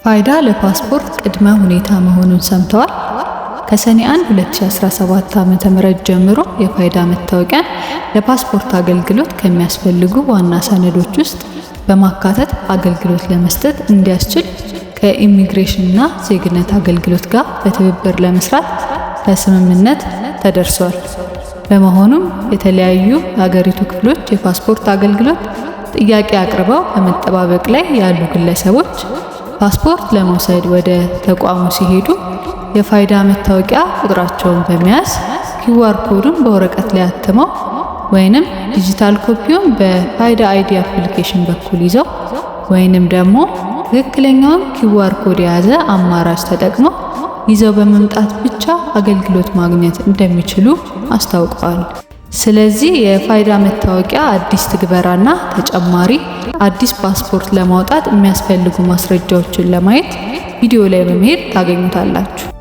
ፋይዳ ለፓስፖርት ቅድመ ሁኔታ መሆኑን ሰምተዋል? ከሰኔ 1 2017 ዓ.ም ጀምሮ የፋይዳ መታወቂያን ለፓስፖርት አገልግሎት ከሚያስፈልጉ ዋና ሰነዶች ውስጥ በማካተት አገልግሎት ለመስጠት እንዲያስችል ከኢሚግሬሽንና ዜግነት አገልግሎት ጋር በትብብር ለመስራት ከስምምነት ተደርሷል። በመሆኑም የተለያዩ የሀገሪቱ ክፍሎች የፓስፖርት አገልግሎት ጥያቄ አቅርበው በመጠባበቅ ላይ ያሉ ግለሰቦች ፓስፖርት ለመውሰድ ወደ ተቋሙ ሲሄዱ የፋይዳ መታወቂያ ቁጥራቸውን በመያዝ ኪውአር ኮዱን በወረቀት ላይ አትመው ወይንም ዲጂታል ኮፒውን በፋይዳ አይዲ አፕሊኬሽን በኩል ይዘው ወይንም ደግሞ ትክክለኛውን ኪውአር ኮድ የያዘ አማራጭ ተጠቅመው ይዘው በመምጣት ብቻ አገልግሎት ማግኘት እንደሚችሉ አስታውቀዋል። ስለዚህ የፋይዳ መታወቂያ አዲስ ትግበራና ተጨማሪ አዲስ ፓስፖርት ለማውጣት የሚያስፈልጉ ማስረጃዎችን ለማየት ቪዲዮ ላይ በመሄድ ታገኙታላችሁ።